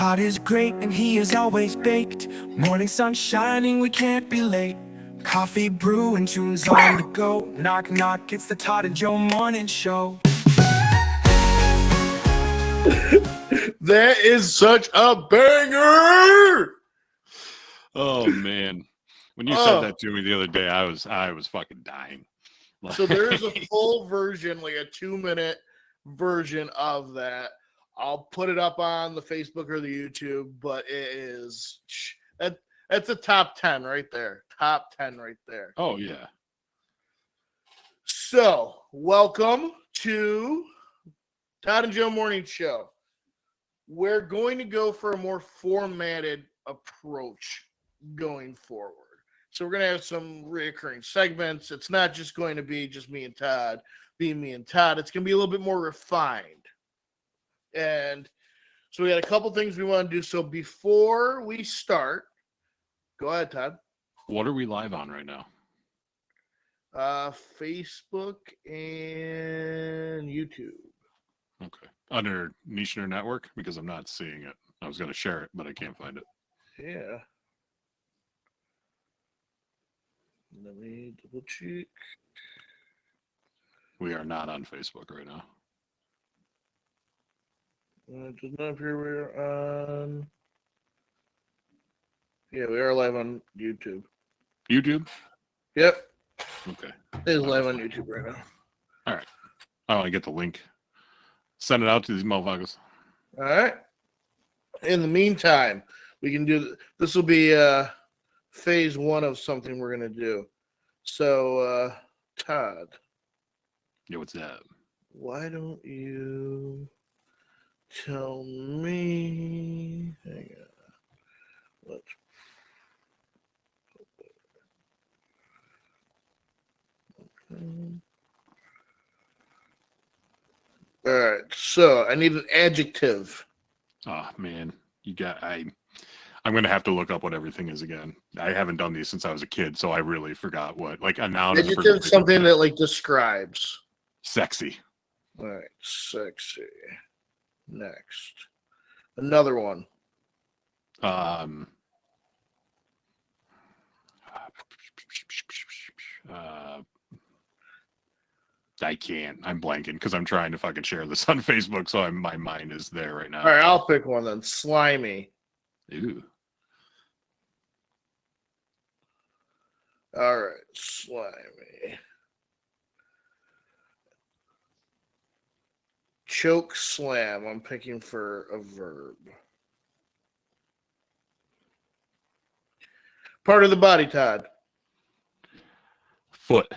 Todd is great and he is always baked. Morning sun shining, we can't be late. Coffee brewing, tunes on the go. Knock knock, it's the Todd and Joe morning show. That is such a banger! Oh man, when you said that to me the other day, I was fucking dying. So there is a full version, like a 2-minute version of that. I'll put it up on the Facebook or the YouTube, but it is that's a top 10 right there. Top 10 right there. Oh yeah. So welcome to Todd and Joe Morning Show. We're going to go for a more formatted approach going forward. So we're going to have some recurring segments. It's not just going to be just me and Todd being me and Todd. It's going to be a little bit more refined. And so we got a couple things we want to do. So before we start, go ahead, Todd. What are we live on right now? Facebook and YouTube. Okay. Under Nishner Network? Because I'm not seeing it. I was going to share it, but I can't find it. Yeah. Let me double check. We are not on Facebook right now. It does not appear we're on. Yeah, we are live on YouTube. YouTube? Yep. Okay. It is live on YouTube right now. All right. I want to get the link. Send it out to these motherfuckers. All right. In the meantime, we can do this. Will be phase one of something we're gonna do. So, Todd. Yeah, what's that? Why don't you tell me? Hang on. Let's. Okay. All right. So I need an adjective. Oh man, I'm gonna have to look up what everything is again. I haven't done these since I was a kid, so I really forgot what a noun is. Adjective, something that like describes. Sexy. All right, sexy. Next, another one. I can't. I'm blanking because I'm trying to fucking share this on Facebook, so my mind is there right now. All right, I'll pick one then. Slimy. Ooh. All right, slimy. Choke slam. I'm picking for a verb. Part of the body, Todd. Foot.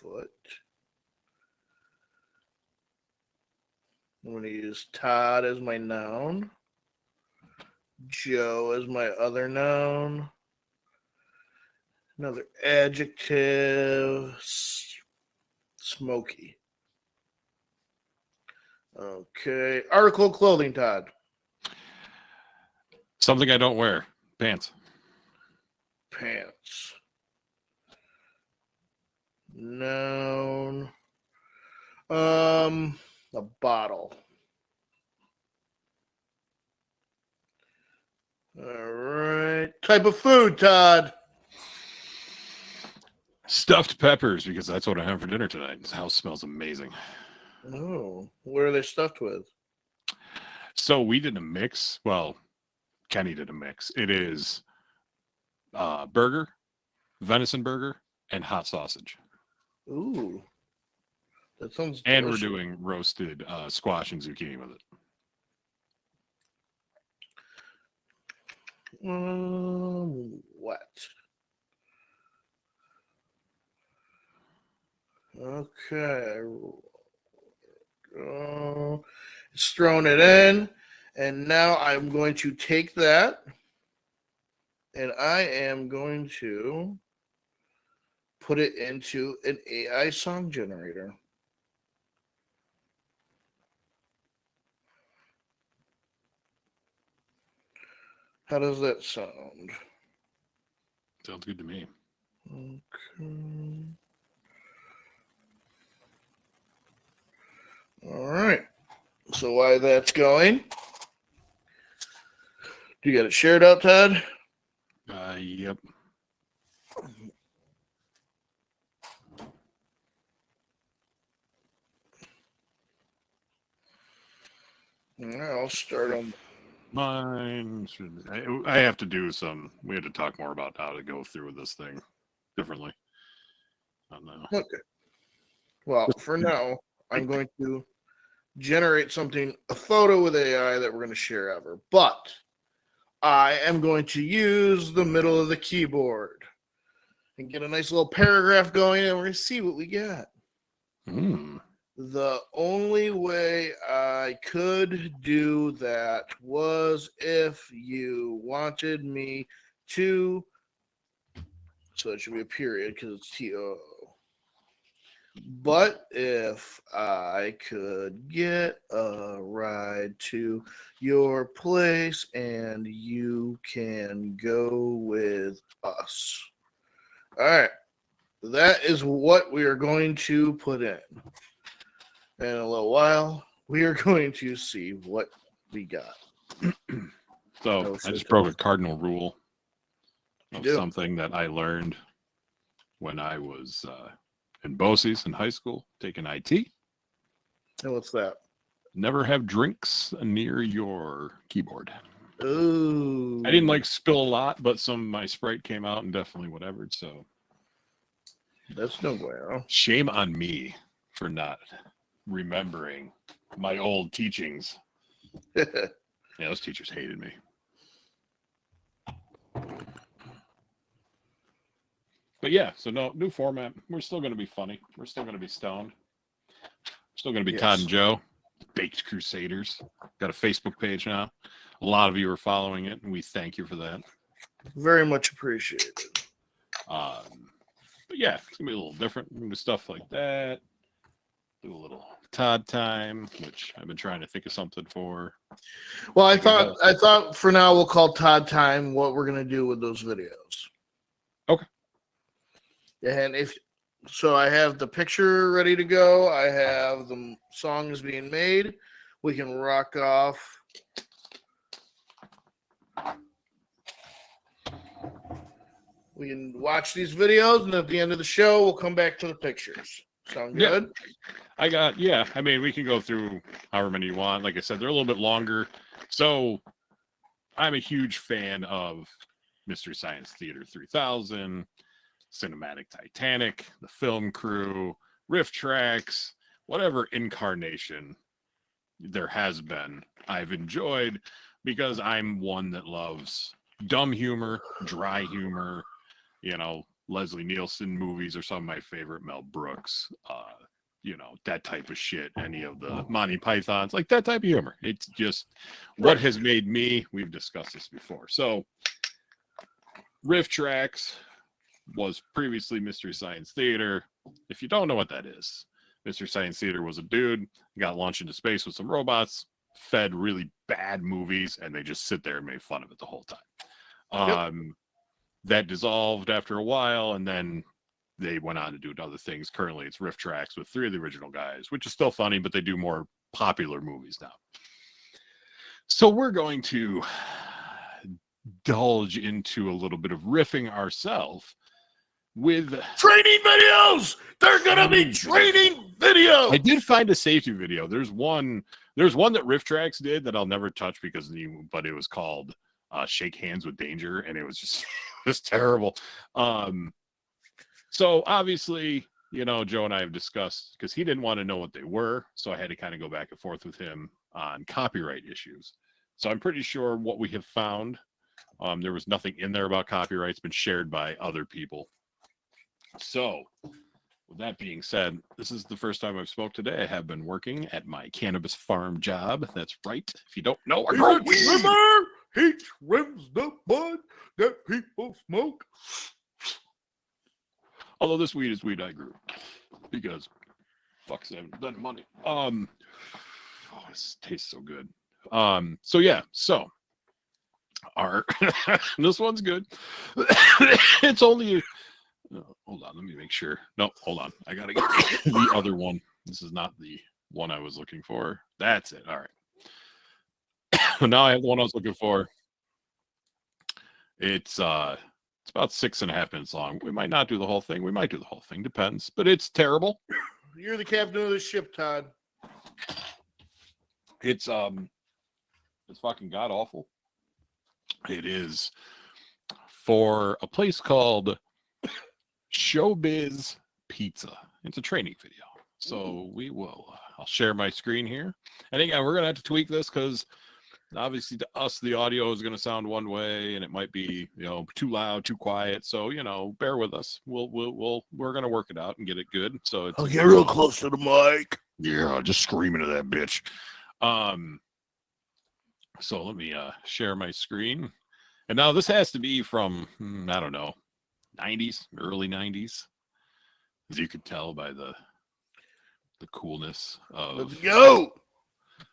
Foot. I'm going to use Todd as my noun. Joe as my other noun. Another adjective. Smoky. Okay. Article of clothing, Todd. Something I don't wear. Pants. Pants. Noun. A bottle. All right. Type of food, Todd. Stuffed peppers, because that's what I have for dinner tonight. This house smells amazing. Oh, what are they stuffed with? So we did a mix. Well, Kenny did a mix. It is burger, venison burger, and hot sausage. Ooh. That sounds And delicious. we're doing roasted squash and zucchini with it. What? Okay. It's thrown it in. And now I'm going to take that. And I am going to put it into an AI song generator. How does that sound? Sounds good to me. Okay. All right. So while that's going, Do you got it shared out, Todd? Yep. I'll start on Mine. I have to do some. We had to talk more about how to go through this thing differently. I don't know. Okay. Well, for now, I'm going to generate something, a photo with AI that we're going to share ever. But I am going to use the middle of the keyboard and get a nice little paragraph going, and we're going to see what we got. The only way I could do that was if you wanted me to, so it should be a period because it's TOO. But if I could get a ride to your place and you can go with us. All right. That is what we are going to put in. In a little while, we are going to see what we got. So I just broke a cardinal rule of something that I learned when I was in BOCES in high school, taking IT. And what's that? Never have drinks near your keyboard. Ooh. I didn't like spill a lot, but some of my Sprite came out and definitely whatever. So that's no bueno. Shame on me for not remembering my old teachings. Yeah, those teachers hated me. But yeah, so no new format. We're still going to be funny. We're still going to be stoned. We're still going to be Todd and Joe, Baked Crusaders. Got a Facebook page now. A lot of you are following it, and we thank you for that. Very much appreciated. But yeah, it's going to be a little different. We're going to do stuff like that. Do a little Todd time, which I've been trying to think of something for. Well, I thought for now we'll call Todd time what we're going to do with those videos. Okay. And if so, I have the picture ready to go. I have the songs being made. We can rock off. We can watch these videos, and at the end of the show, we'll come back to the pictures. Sound good? Yeah. I mean, we can go through however many you want. Like I said, they're a little bit longer. So I'm a huge fan of Mystery Science Theater 3000, Cinematic Titanic, the film crew, riff tracks, whatever incarnation there has been, I've enjoyed because I'm one that loves dumb humor, dry humor, Leslie Nielsen movies are some of my favorite, Mel Brooks, that type of shit, any of the Monty Pythons, like that type of humor. It's just what has made me, we've discussed this before. So riff tracks was previously Mystery Science Theater. If you don't know what that is, Mystery Science Theater was a dude, got launched into space with some robots, fed really bad movies, and they just sit there and made fun of it the whole time. That dissolved after a while, and then they went on to do other things. Currently, it's riff tracks with 3 of the original guys, which is still funny, but they do more popular movies now. So we're going to indulge into a little bit of riffing ourselves with training videos. They're gonna be training videos. I did find a safety video. There's one that Riff Tracks did that I'll never touch but it was called Shake Hands with Danger, and it was just terrible. So obviously, Joe and I have discussed, because he didn't want to know what they were, so I had to kind of go back and forth with him on copyright issues. So I'm pretty sure what we have found, there was nothing in there about copyright. It's been shared by other people. So with that being said, this is the first time I've spoke today. I have been working at my cannabis farm job. That's right. If you don't know, I grow weed. He trims the bud that people smoke. Although this weed is weed I grew because fucks, I haven't done money. This tastes so good. So our this one's good. It's only hold on, let me make sure. No, hold on. I gotta get the other one. This is not the one I was looking for. That's it. All right. Now I have the one I was looking for. It's about 6.5 minutes long. We might not do the whole thing. We might do the whole thing. Depends. But it's terrible. You're the captain of the ship, Todd. It's fucking god awful. It is for a place called Showbiz Pizza. It's a training video. So we will I'll share my screen here. And again, we're gonna have to tweak this because obviously to us the audio is gonna sound one way and it might be, you know, too loud, too quiet. So, you know, bear with us. We're gonna work it out and get it good. So it's I'll get real close to the mic. yeah, just screaming at that bitch. So let me share my screen. And now this has to be from I don't know, 90s, early 90s. As you could tell by the coolness of Let's go.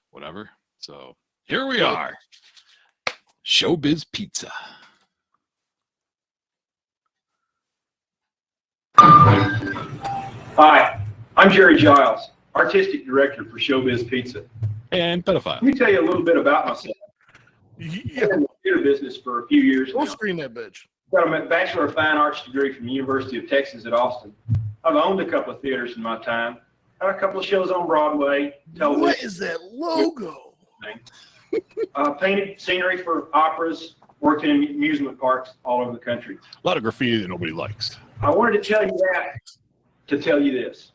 whatever. So here we are. Showbiz Pizza. Hi, I'm Jerry Giles, Artistic Director for Showbiz Pizza. And pedophile. Let me tell you a little bit about myself. Yeah. I've been in the theater business for a few years We'll now. screen that bitch. Got a Bachelor of Fine Arts degree from the University of Texas at Austin. I've owned a couple of theaters in my time. Had a couple of shows on Broadway, television. What is that logo? Painted scenery for operas, worked in amusement parks all over the country. A lot of graffiti that nobody likes. I wanted to tell you that to tell you this.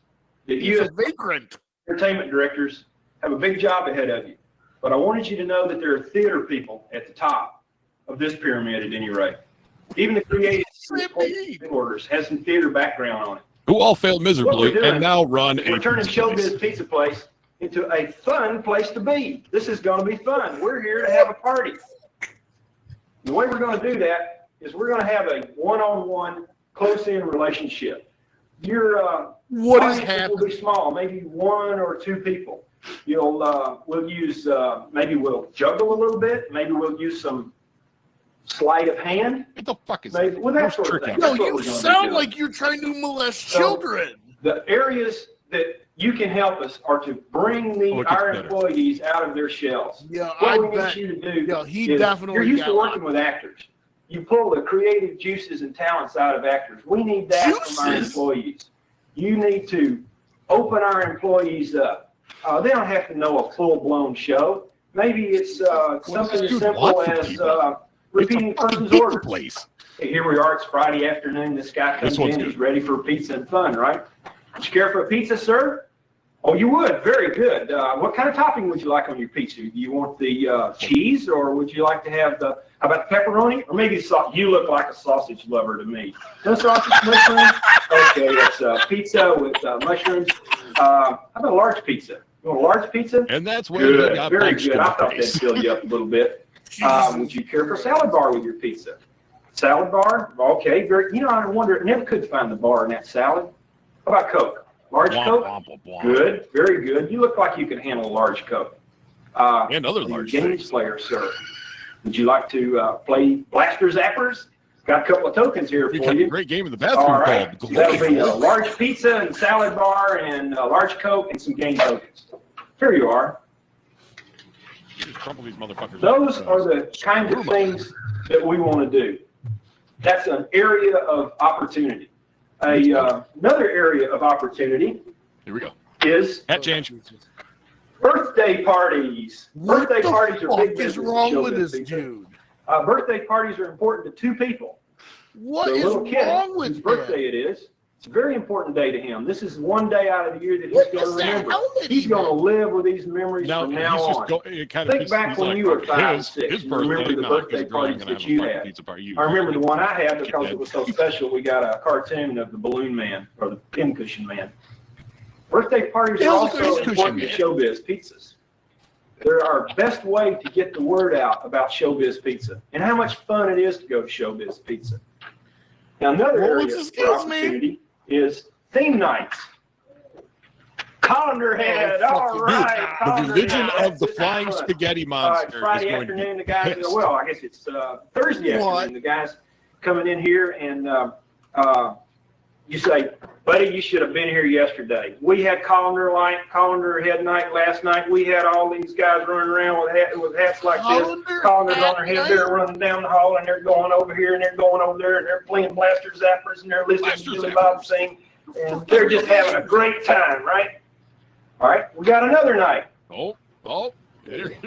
That you He's as a vagrant. entertainment directors have a big job ahead of you. But I wanted you to know that there are theater people at the top of this pyramid at any rate. Even the creative headquarters has some theater background on it. Who all failed miserably doing, and now run We're a turning pizza place. Showbiz Pizza Place into a fun place to be. This is going to be fun. We're here to have a party. The way we're going to do that is we're going to have a one-on-one, close-in relationship. Your What is audiences will happening? be small, maybe 1 or 2 people. We'll use maybe we'll juggle a little bit. Maybe we'll use some sleight of hand. What the fuck is Maybe well, that Where's sort of trick thing. No, That's what you we're gonna be sound doing. like you're trying to molest So- children. The areas that you can help us are to bring Oh, it gets our better. employees out of their shells. Yeah, What I we need bet. you to do Yeah, he is, definitely you're used got to working with actors. You pull the creative juices and talents out of actors. We need that from our Juices? employees. You need to open our employees up. They don't have to know a full-blown show. Maybe it's something as dude simple want from as people? repeating It's a fucking person's pizza order. place. Hey, here we are, it's Friday afternoon, this guy This comes one's in, good. he's ready for pizza and fun, right? Would you care for a pizza, sir? Oh, you would, very good. What kind of topping would you like on your pizza? Do you want the cheese, or would you like to have how about the pepperoni? Or maybe you look like a sausage lover to me. No sausage, mushrooms? Okay, it's pizza with mushrooms. How about a large pizza? You want a large pizza? And that's where they Good, got very punched good. in I the thought that'd face. fill you up a little bit. Would you care for a salad bar with your pizza? Salad bar? Okay, very. I wonder, never could find the bar in that salad. How about Coke? Large Womp, Coke? womp, womp. Good, very good. You look like you can handle a large Coke. And other Are you a large games things. player, sir. Would you like to play Blaster Zappers? Got a couple of tokens here You for got a you. great game in the All bathroom right, called that'll be a Glory. large pizza and salad bar and a large Coke and some game tokens. Here you are. Just crumple these motherfuckers. Those up. are the kinds of things that we want to do. That's an area of opportunity. Another area of opportunity Here we go. is Hat change. birthday parties. What Birthday the parties are fuck big is business. in wrong with showbiz, this people. dude? Birthday parties are important to 2 people. What The is little kid wrong whose with him? birthday it is. It's a very important day to him. This is one day out of the year that he's going to remember. He's going to live with these memories Now from he's now just on. it kind of Think back when you were 5 and 6. His You remember birthday, the no, birthday his girl ain't parties gonna that have a you fucking had. pizza party. I remember the one I had because it was so special. We got a cartoon of the Balloon Man, or the Pincushion Man. Birthday parties are Hell's also Pincushion important to Man. Showbiz Pizzas. They're our best way to get the word out about Showbiz Pizza and how much fun it is to go to Showbiz Pizza. Now, another What area was this for guy's name? opportunity is theme nights. Colander head, all right. The Colander religion head. of the This is flying fun. spaghetti It's monster is Friday going to be afternoon, the guys, pissed. well, I guess it's Thursday What? afternoon, the guys coming in here and you say, buddy, you should have been here yesterday. We had colander head night last night. We had all these guys running around with hats like this, colanders on their head. They're running down the hall and they're going over here and they're going over there and they're playing blaster zappers and they're listening to Billy Bob sing. And they're just having a great time, right? All right, we got another night.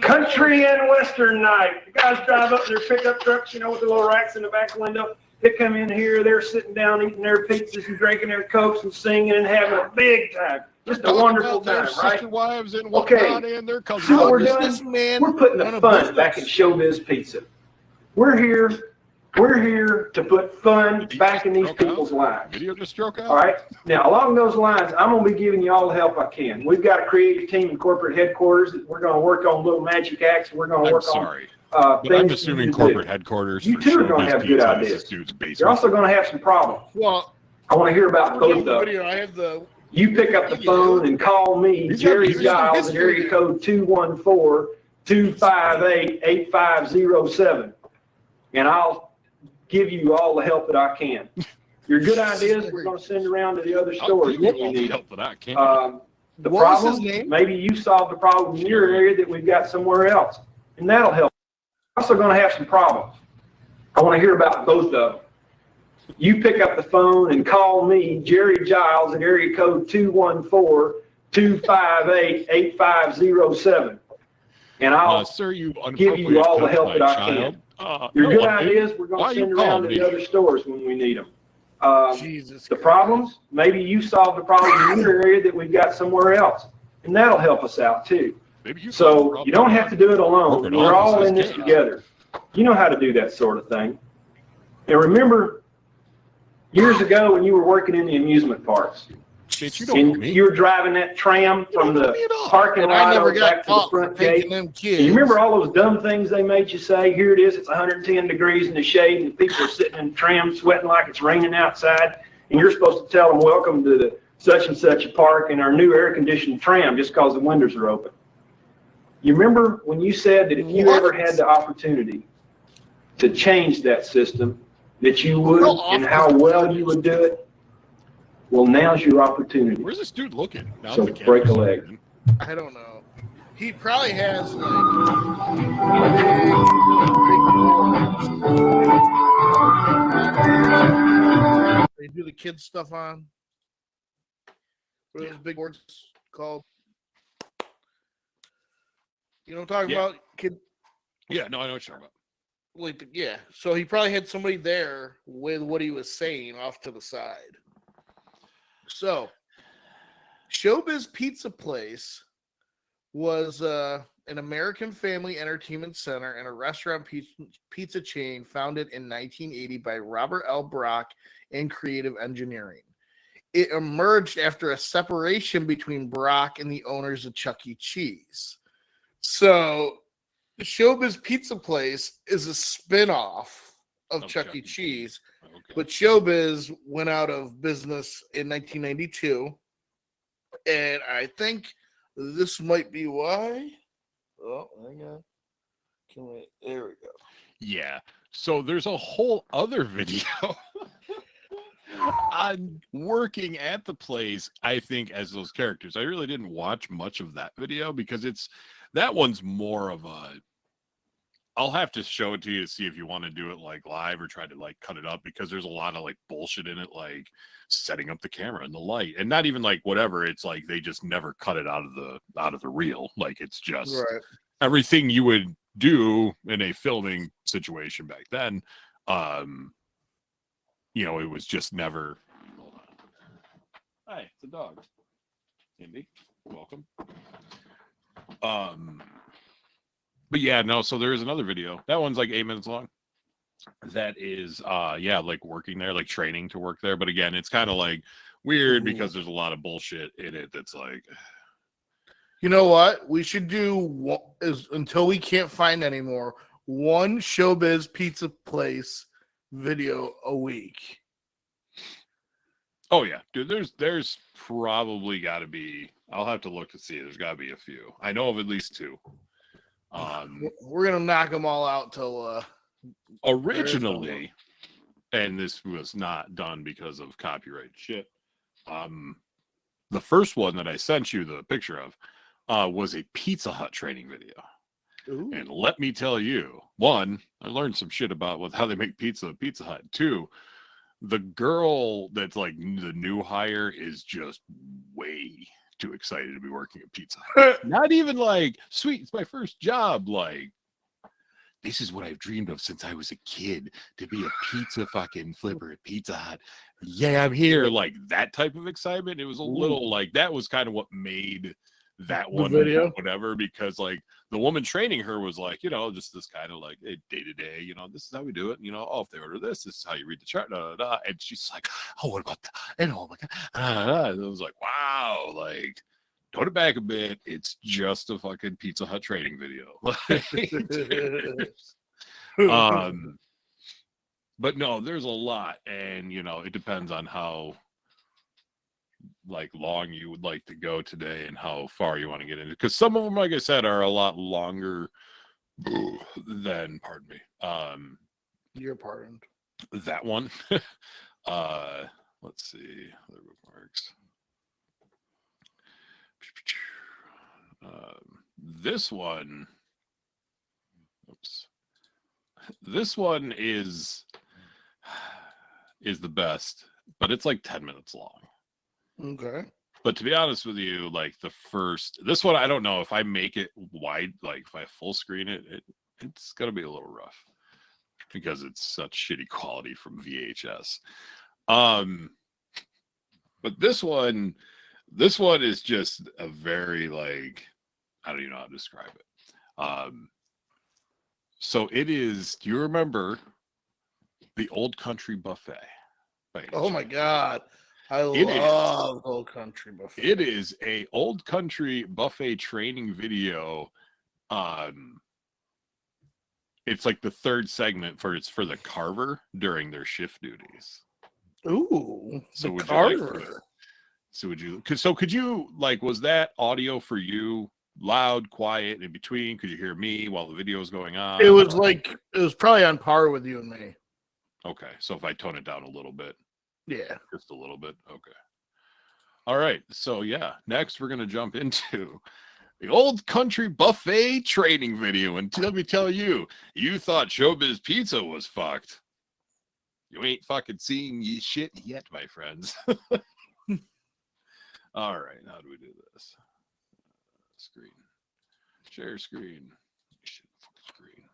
Country and Western night. The guys drive up their pickup trucks, with the little racks in the back window. They come in here, they're sitting down eating their pizzas and drinking their Cokes and singing and having a big time. Just a wonderful time, right? Wives and okay, and their cousins. so what we're doing, we're putting the fun back in Showbiz Pizza. We're here to put fun back in these people's lives. Video just stroke out. All right. Now, along those lines, I'm going to be giving you all the help I can. We've got a creative team in corporate headquarters that we're going to work on little magic acts. We're going to work on but I'm assuming corporate headquarters. You too are going to have good ideas. You're also going to have some problems. Well, I want to hear about both of them. You pick up the phone and call me, Jerry Giles, at area code 214-258-8507, and I'll give you all the help that I can. Your good ideas, we're going to send around to the other stores when we need them. The problem, maybe you solve the problem in your area that we've got somewhere else, and that'll help. We're also going to have some problems. I want to hear about both of them. You pick up the phone and call me, Jerry Giles, at area code 214-258-8507, and I'll give you all the help that I can. Your good ideas, we're going to send around to the other stores when we need them. The problems, maybe you solve the problem in your area that we've got somewhere else, and that'll help us out too. So you don't have to do it alone. We're all in this together. You know how to do that sort of thing. And remember, years ago when you were working in the amusement parks, and you were driving that tram from the parking lot back to the front gate. You remember all those dumb things they made you say? Here it is, it's 110 degrees in the shade, and people are sitting in the tram sweating like it's raining outside, and you're supposed to tell them, welcome to the such and such a park in our new air-conditioned tram just because the windows are open. You remember when you said that if you ever had the opportunity to change that system, that you would, and how well you would do it? Well, now's your opportunity. Where's this dude looking? Now so break a leg. I don't know. He probably has they do the kids stuff on. What are those big boards called? You know what I'm talking about? Kid. Yeah, no, I know what you're talking about. Like, yeah. So he probably had somebody there with what he was saying off to the side. So, Showbiz Pizza Place was an American family entertainment center and a restaurant pizza chain founded in 1980 by Robert L. Brock in creative engineering. It emerged after a separation between Brock and the owners of Chuck E. Cheese. So, Showbiz Pizza Place is a spin-off of Chuck E. Cheese. Okay. But Showbiz went out of business in 1992, and I think this might be why. Oh, hang on. There we go. Yeah. So there's a whole other video on working at the place, I think, as those characters. I really didn't watch much of that video because that one's more of a. I'll have to show it to you to see if you want to do it like live or try to like cut it up because there's a lot of like bullshit in it, like setting up the camera and the light, and not even like whatever. It's like they just never cut it out of the reel. Like it's just everything you would do in a filming situation back then. It was just never. Hold on. Hi, it's a dog. Indy, welcome. But yeah, no, so there is another video. That one's like 8 minutes long. That is like working there, like training to work there. But again, it's kind of like weird because there's a lot of bullshit in it that's like, you know what? We should do is until we can't find anymore, one Showbiz Pizza Place video a week. Oh yeah, dude, there's probably got to be, I'll have to look to see. There's got to be a few. I know of at least two. We're gonna knock them all out till originally and this was not done because of copyright shit. The first one that I sent you the picture of was a Pizza Hut training video. Ooh. And let me tell you, one, I learned some shit about how they make pizza at Pizza Hut. Two, the girl that's like the new hire is just way too excited to be working at Pizza Hut. Not even like, sweet, it's my first job. Like, this is what I've dreamed of since I was a kid, to be a pizza fucking flipper at Pizza Hut. Yeah, I'm here. Like that type of excitement. It was a little like, that was kind of what made that one video, whatever, because like the woman training her was like, just this kind of like day to day, this is how we do it. Oh, if they order this is how you read the chart. And she's like, oh, what about that? And oh my God. And it was like, wow, like, tone it back a bit. It's just a fucking Pizza Hut training video. But no, there's a lot, and it depends on how like long you would like to go today and how far you want to get into, because some of them, like I said, are a lot longer than, pardon me, you're pardoned. That one. Let's see other bookmarks. This one, oops, this one is the best, but it's like 10 minutes long. Okay. But to be honest with you, like this one, I don't know if I make it wide, like if I full screen it's gonna be a little rough because it's such shitty quality from VHS. But this one is just a very, like, I don't even know how to describe it. So it is, do you remember the Old Country Buffet? Oh my God. I love Old Country Buffet. It is a Old Country Buffet training video. It's like the third segment for the carver during their shift duties. Ooh, so the carver. Could you like, was that audio for you? Loud, quiet, in between? Could you hear me while the video is going on? It was probably on par with you and me. Okay, so if I tone it down a little bit. Yeah. Just a little bit. Okay. All right. So yeah, next we're gonna jump into the Old Country Buffet training video. And let me tell you, you thought Showbiz Pizza was fucked. You ain't fucking seeing ye shit yet, my friends. All right, how do we do this? Screen. Share screen. Screen.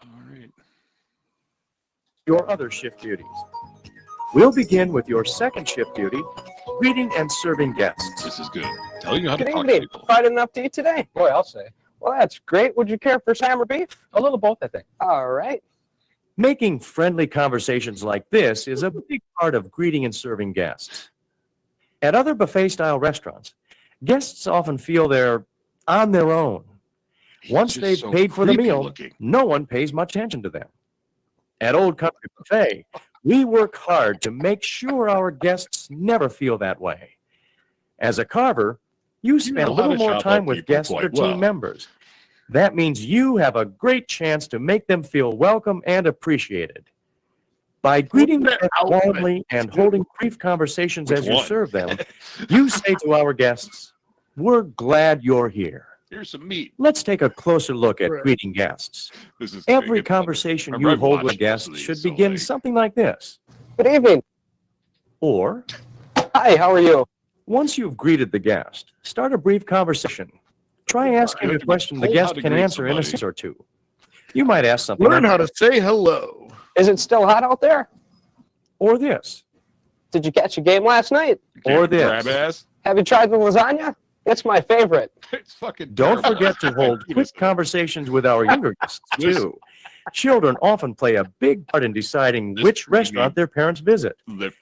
All right. Your other shift duties. We'll begin with your second shift duty, greeting and serving guests. This is good. Telling you how to Good talk to evening. people. Fried enough to eat today? Boy, I'll say. Well, that's great. Would you care for ham or beef? A little both, I think. All right. Making friendly conversations like this is a big part of greeting and serving guests. At other buffet-style restaurants, guests often feel they're on their own. Once they've paid for the meal, no one pays much attention to them. At Old Country Buffet, we work hard to make sure our guests never feel that way. As a carver, you spend a little more time with guests or team members. That means you have a great chance to make them feel welcome and appreciated. By greeting them warmly and holding brief conversations as you serve them, you say to our guests, "We're glad you're here." Here's some meat. Let's take a closer look at greeting guests. Every conversation you hold with guests should begin something like this. Good evening. Or, hi, how are you? Once you've greeted the guest, start a brief conversation. Try asking a question the guest can answer in a sentence or two. You might ask something. Learn how to say hello. Is it still hot out there? Or this. Did you catch a game last night? Or this. Have you tried the lasagna? It's my favorite. It's fucking Don't forget to hold quick conversations with our younger guests, too. Children often play a big part in deciding which restaurant their parents visit.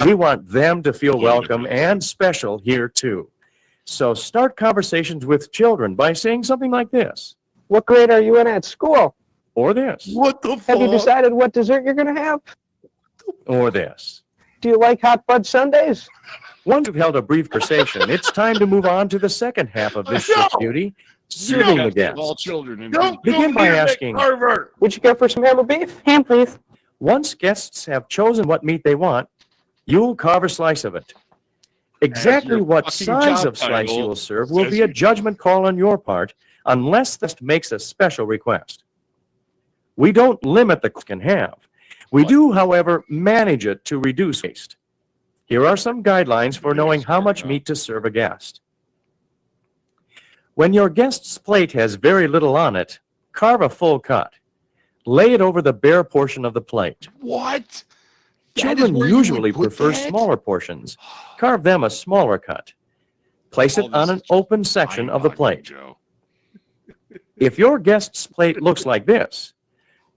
We want them to feel welcome and special here, too. So start conversations with children by saying something like this. What grade are you in at school? Or this. What the fuck? Have you decided what dessert you're going to have? Or this. Do you like hot fudge sundaes? Once you've held a brief conversation, it's time to move on to the second half of this shift duty, serving the guests. All children. And Don't Begin go by near that asking- carver. Would you care for some ham or beef? Ham, please. Once guests have chosen what meat they want, you'll carve a slice of it. Exactly your what fucking size job of slice you title will serve will says be a you- judgment call on your part, unless the guest makes a special request. We don't limit the can have. We do, however, manage it to reduce waste. Here are some guidelines for knowing how much meat to serve a guest. When your guest's plate has very little on it, carve a full cut. Lay it over the bare portion of the plate. What? That is Children where you usually would put prefer that? smaller portions. Carve them a smaller cut. Place All it on this an is open section of the mind-boggling, plate. Joe. If your guest's plate looks like this,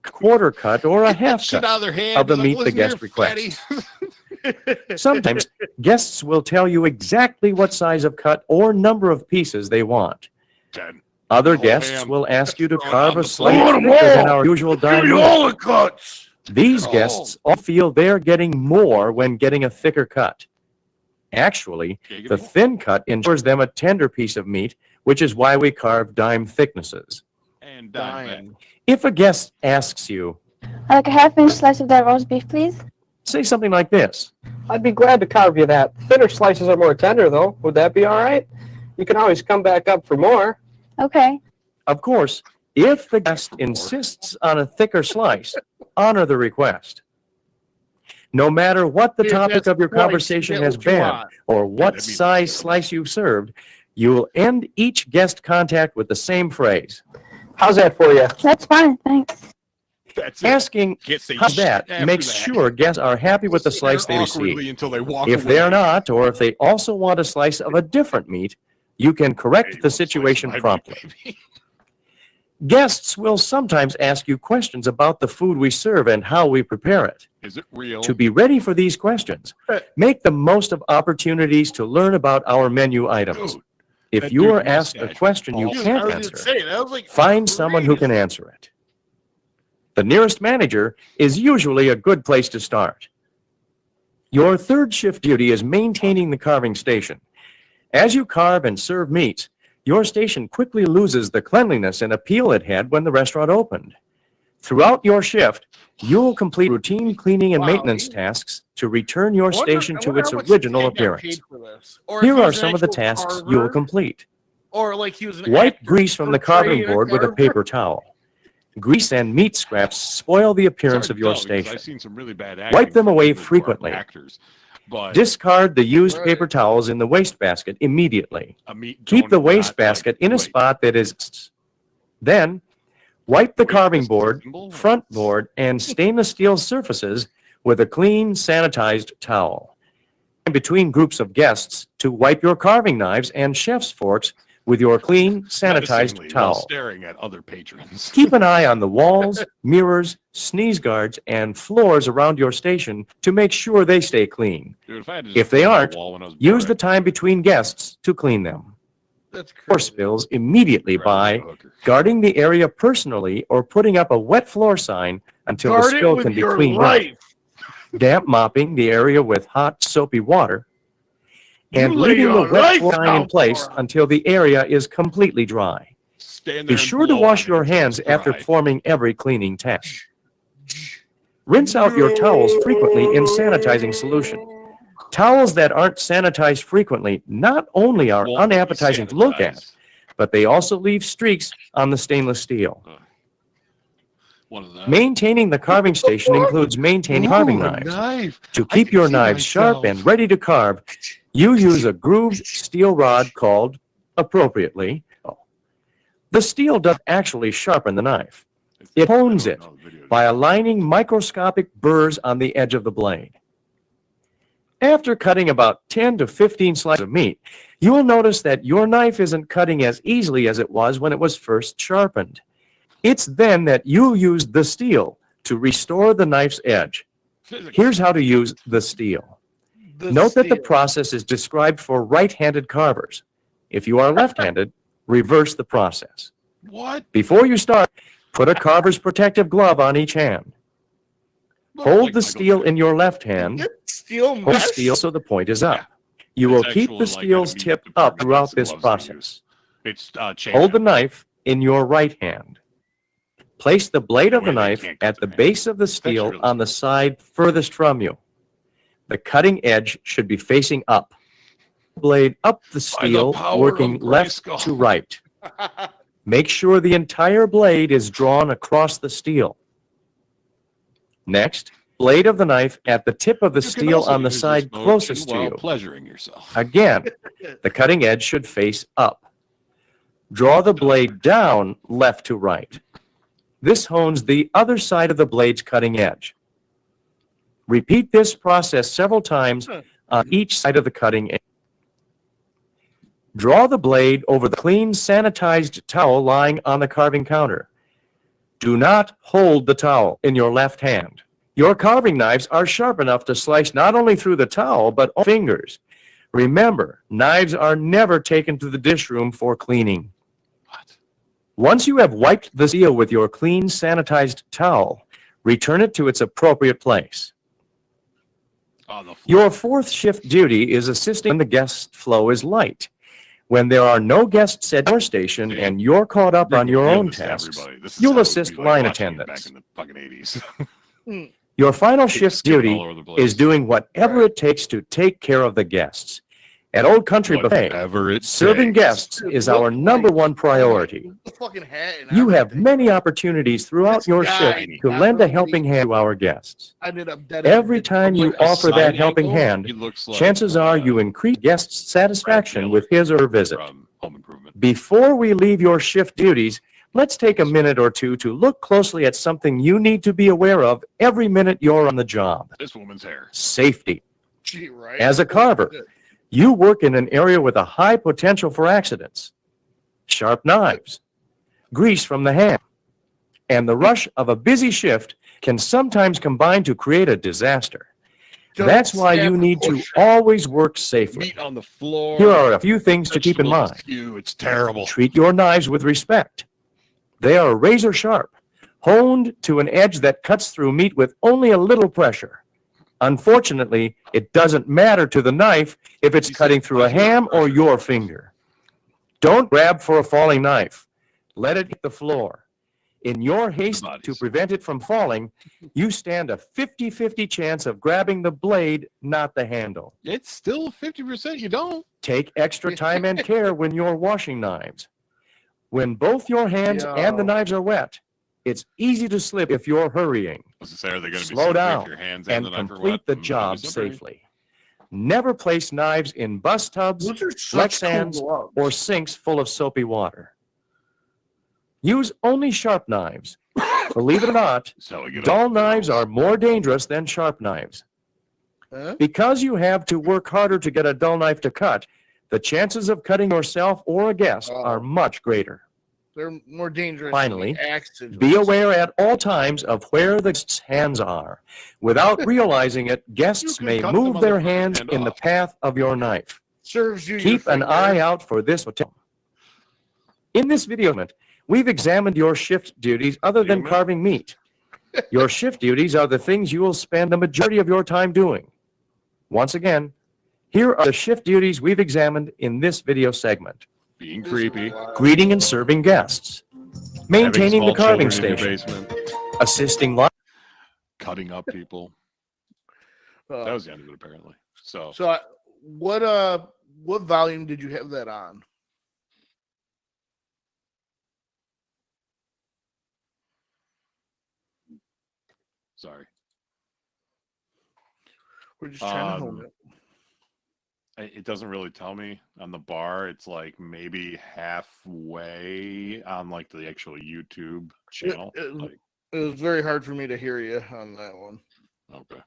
quarter cut or a Get that half shit cut out of their hand. of the Be meat the "Listen guest here, requests. fatty." Sometimes guests will tell you exactly what size of cut or number of pieces they want. 10. Other Oh, guests ham. will ask you to Throw it carve on a the slice plate. I want 'em thicker than all. our usual Give dime me meat. all the cuts. These Oh. guests all feel they're getting more when getting a thicker cut. Actually, Yeah, give the me more. thin cut ensures them a tender piece of meat, which is why we carve dime thicknesses. And Dying. If a guest asks you, I'd like a half-inch slice of that roast beef, please. say something like this, I'd be glad to carve you that. Thinner slices are more tender, though. Would that be all right? You can always come back up for more. Okay. of course, if the guest insists on a thicker slice, honor the request. No matter what the If topic that's of your twice, conversation get has what you been, want. or what that'd be size nice. slice you've served, you will end each guest contact with the same phrase. How's that for you? That's fine, thanks. That's it. Asking Can't say how's shit that after makes that. sure guests are happy with the Sit there slice they awkwardly receive. until they walk If away. they're not, or if they also want a slice of a different meat, you can Hey, correct you the want a slice of situation my meat, promptly. baby? Guests will sometimes ask you questions about the food we serve and how we prepare it. Is it real? To be ready for these questions, make the most of opportunities to learn about our menu items. Dude, If that you dude are asked a mustache question you was Dude, I can't was answer, just saying, that was like find someone who can crazy. answer it. The nearest manager is usually a good place to start. Your third shift duty is maintaining the carving station. As you carve and serve meats, your station quickly loses the cleanliness and appeal it had when the restaurant opened. Throughout your shift, you'll complete routine cleaning and Wow, maintenance he- tasks to return your station I to wonder its how much original Ted got appearance. paid for this. Or if Here he are was an some of the actual tasks carver, you'll complete. Or like he was an Wipe actor grease from the portraying carving board with a carver. paper towel. Grease and meat scraps spoil the It's appearance hard of to your tell because station. I've seen some really bad Wipe acting them from away people who aren't frequently. Actors, but Discard the used Right. paper towels in the wastebasket immediately. a meat Keep don't the not, wastebasket like, in a wait, spot that is. Then, wipe the wait, carving this is board, symbol? front board, and stainless steel surfaces with a clean, sanitized towel. In between groups of guests, to wipe your carving knives and chef's forks with your clean, sanitized menacingly while towel. staring at other patrons. Keep an eye on the walls, mirrors, sneeze guards, and floors around your station to make sure they stay clean. Dude, if I had to If just they throw them on aren't, the wall when I was Use the bored, time between guests to clean them. That's Or crazy. spills immediately I'd rather by be a hooker. guarding the area personally or putting up a wet floor sign until Guard the it spill with can be your cleaned up. life. Damp mopping the area with hot soapy water and You lay leaving the your wet life floor sign in down place for it. until the area is completely dry. Stand Be there and sure to blow wash on your it until hands it's after dry. performing every cleaning task. Rinse out your towels frequently in sanitizing solution. Towels that aren't sanitized frequently not only are Won't be unappetizing to look at, sanitized. but they also leave streaks on the stainless steel. One of them. Maintaining the carving station includes maintaining carving Ooh, a knives. knife. To I keep can your see knives sharp myself. and ready to carve, you use a grooved steel rod called, appropriately, the steel doesn't actually sharpen the knife. It hones I it don't know the video. by aligning microscopic burrs on the edge of the blade. After cutting about 10 to 15 slices of meat, you will notice that your knife isn't cutting as easily as it was when it was first sharpened. It's then that you'll use the steel to restore the knife's edge. Physics. Here's how to use the steel. The Note that the steel. process is described for right-handed carvers. If you are left-handed, reverse the process. What? Before you start, put a carver's protective glove on each hand. Look Hold like the Michael steel Jackson. in your left hand Steel Hold mesh? steel so the point is up. Yeah. You will It's keep actually the like steel's a meat tip up department throughout has this gloves they process. use. It's chain. Hold the knife in your right hand. Place the blade of the Way they knife can't cut at the their hand. base of the actually steel really on the side furthest from you. The cutting edge should be facing up. Blade up the steel, power working of left Grayskull. to right. Make sure the entire blade is drawn across the steel. Next, blade of the knife at the tip of the You can steel also on the use this side motion closest to while you. pleasuring yourself. Again, the cutting edge should face up. Draw the blade down left to right. This hones the other side of the blade's cutting edge. Repeat this process several times on each side of the cutting edge. Draw the blade over the clean, sanitized towel lying on the carving counter. Do not hold the towel in your left hand. Your carving knives are sharp enough to slice not only through the towel, but all fingers. Remember, knives are never taken to the dish room for cleaning. What? Once you have wiped the steel with your clean, sanitized towel, return it to its appropriate place. On the floor. Your fourth shift duty is assisting when the guest flow is light. When there are no guests at your station See, and you're caught up on your Reveal own this to tasks, everybody. This is you'll how it'd assist be like line watching it attendants. Back in the fucking 80s. Your final Kids shift skipping all duty over the place. is doing whatever it takes to take care of the guests. At Old Country Buffet, Whatever it serving takes. guests is our number one priority. The fucking hat and You have everything. many opportunities throughout This your guy shift to lend a definitely- helping hand to our guests. I ended up dead. Every time you Like a offer that side helping angle, hand, he looks like, chances are you increase guests' satisfaction Miller with his or her visit. from Home Improvement. Before we leave your shift duties, let's take a minute or two to look closely at something you need to be aware of every minute you're on the job. This woman's hair. Safety. Gee, right? As a carver, you work in an area with a high potential for accidents. Sharp knives, grease from the hand, and the rush of a busy shift can sometimes combine to create a disaster. That's why you need to always work safely. Meat on the floor. Here are a few things to keep in vegetables mind. askew. It's terrible. Treat your knives with respect. They are razor sharp, honed to an edge that cuts through meat with only a little pressure. Unfortunately, it doesn't matter to the knife if it's cutting through a ham or your finger. Don't grab for a falling knife. Let it hit the floor. In your haste to prevent it from falling, you stand a 50-50 chance of grabbing the blade, not the handle. It's still 50%. You don't. Take extra time and care when you're washing knives. When both your hands and the knives are wet, it's easy to slip if you're hurrying. Are they going to be Slow slippery down if your hands and the knife are complete wet? the Mm, job slippery. safely. Never place knives in bus tubs, Those are wet such sands, cool gloves. or sinks full of soapy water. Use only sharp knives. Believe it or not, So we get dull up. knives are more dangerous than sharp knives. Huh? Because you have to work harder to get a dull knife to cut, the chances of cutting yourself or a guest are much greater. They're more dangerous. Finally, than the axe Be aware at all times of where the guest's hands are. Without realizing it, guests can may cut them move on the their front hands end in the off. path of your knife. serves you. Keep your an finger. eye out for this potential. In this video, we've examined your shift duties other than carving meat. Your shift duties are the things you will spend the majority of your time doing. Once again, here are the shift duties we've examined in this video segment. Being creepy. Greeting and serving guests. Maintaining the Having small carving children in your station. basement. Assisting line. Cutting up people. That was the end of it, apparently. So, What volume did you have that on? sorry. We're just trying to hone it. It doesn't really tell me on the bar. It's like maybe halfway on like the actual YouTube channel. Like, It was very hard for me to hear you on that one. okay.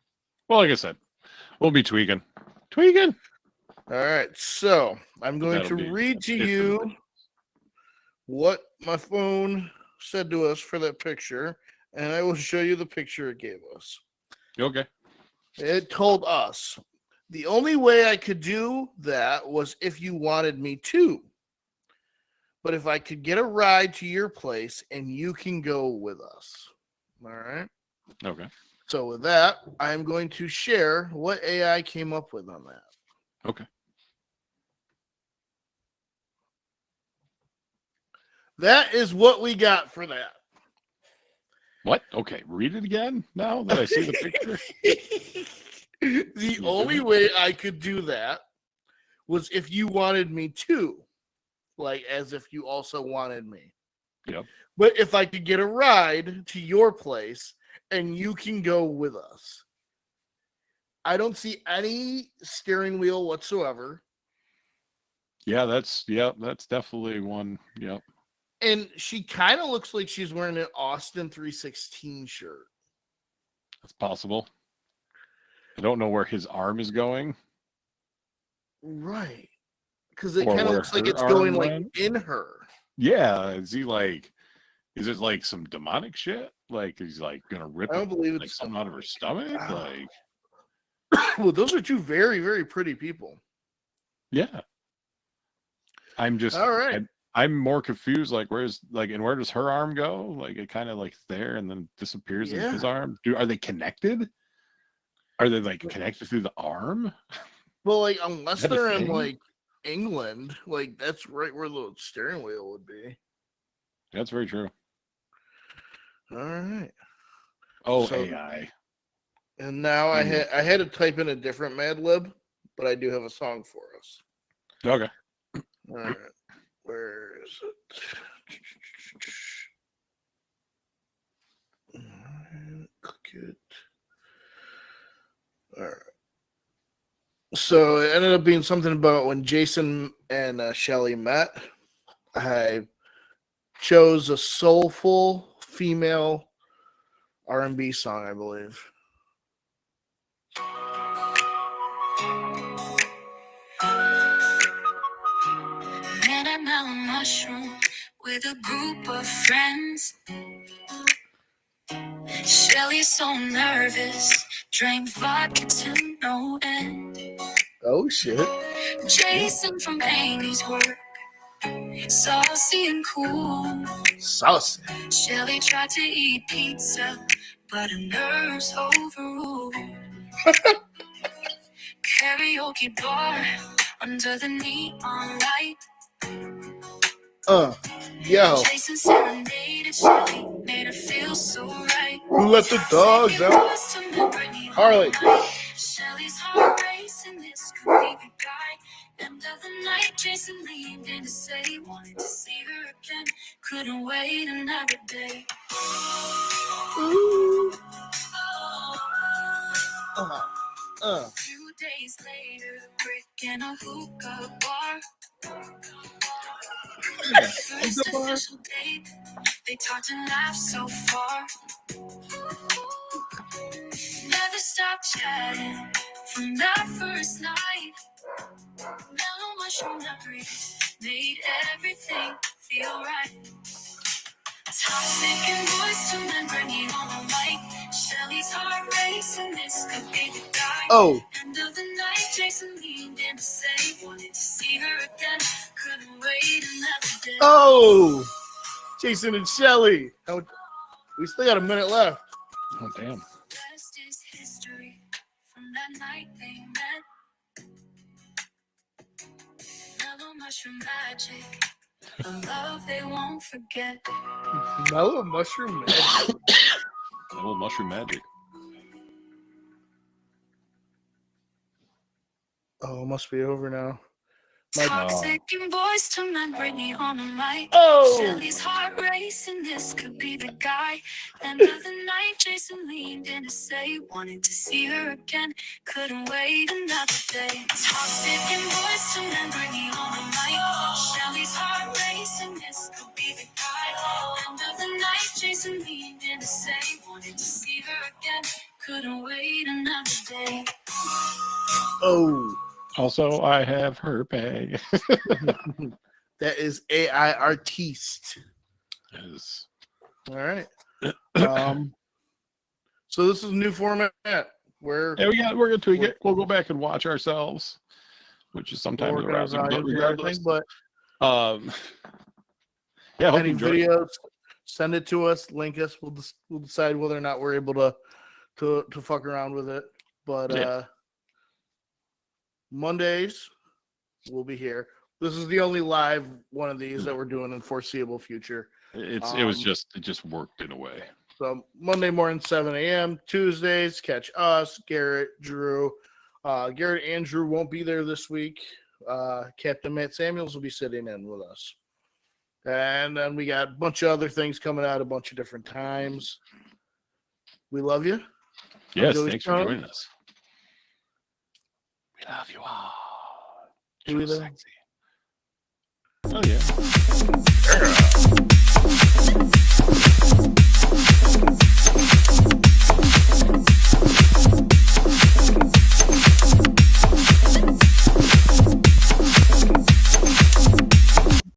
Well, like I said, we'll be tweaking. Tweaking. All right, so I'm going That'll to be read to it for the you video. what my phone said to us for that picture, and I will show you the picture it gave us. Okay. It told us the only way I could do that was if you wanted me to. But if I could get a ride to your place and you can go with us. All right. Okay. So with that, I'm going to share what AI came up with on that. Okay. That is what we got for that. What? Okay, read it again now that I see the picture. The only way I could do that was if you wanted me to, like as if you also wanted me. Yep. But if I could get a ride to your place and you can go with us. I don't see any steering wheel whatsoever. Yeah, that's definitely one. Yep. And she kind of looks like she's wearing an Austin 316 shirt. That's possible. I don't know where his arm is going. Right. Because it Or kind of where looks like her it's going arm like went. in her. Yeah, is it like some demonic shit? Like he's like gonna rip I don't believe like it's something out of her stomach? Like, well, those are two very, very pretty people. yeah. I'm just All right. I'm more confused. Like, where does her arm go? Like, it kind of like there and then disappears in his arm. Are they connected? Are they like connected through the arm? Well, like unless that a they're in thing? like England, like that's right where the steering wheel would be. That's very true. All right. Oh, So- AI. And now I had to type in a different Mad Lib, but I do have a song for us. Okay. All right. Where is it? All right, click it. All right. So it ended up being something about when Jason and Shelly met. I chose a soulful female R&B song, I believe. Met a melon mushroom with a group of friends. Shelly's so nervous, drank vodka to no end. Oh shit! Jason from Amy's work, saucy and cool. Saucy. Shelly tried to eat pizza, but her nerves overruled. Karaoke bar under the neon light. Yo. Jason serenaded Shelly, made her feel so right. Who let the dogs out? Harley. Shelly's heart racing, this could be the guy. End of the night, Jason leaned in to say he wanted to see her again. Couldn't wait another day. Ooh. A few days later, brick and a hookah bar. First official date, they talked and laughed so far. Never stopped chatting from that first night. Mellow mushroom memories made everything feel right. Toxic and boys to men bringing on the mic. Shelly's heart racing, this could be the guy. Oh. End of the night, Jason leaned in to say wanted to see her again. Couldn't wait another day. Oh. Jason and Shelly. We still got a minute left. Oh, damn. Rest is history from that night they met. Mellow mushroom magic, a love they won't forget. Mellow mushroom magic. Little mushroom magic. Oh, it must be over now. Toxic and boys to men, Brittany on the mic. Oh. Shelly's heart racing, this could be the guy. End of the night, Jason leaned in to say wanted to see her again. Couldn't wait another day. Toxic and boys to men, Brittany on the mic. Shelly's heart racing, this could be the guy. End of the night, Jason leaned in to say wanted to see her again. Couldn't wait another day. Oh. Also, I have her pay. That is AR-TIEST. Yes. All right. So this is a new format where Yeah, we're gonna tweak it. We'll go back and watch ourselves, which is sometimes we're working on arousing, but volumes and everything, regardless. but Yeah, I hope any you enjoy it. videos, send it to us, link us. We'll decide whether or not we're able to to fuck around with it. But Yeah. Mondays we'll be here. This is the only live one of these that we're doing in foreseeable future. It just worked in a way. So Monday morning, 7 a.m. Tuesdays, catch us, Garrett, Drew. Garrett and Drew won't be there this week. Captain Matt Samuels will be sitting in with us. And then we got a bunch of other things coming out a bunch of different times. We love you. Yes, Joey thanks Strong. for joining us. We love you all. Do we So though? sexy. Oh yeah.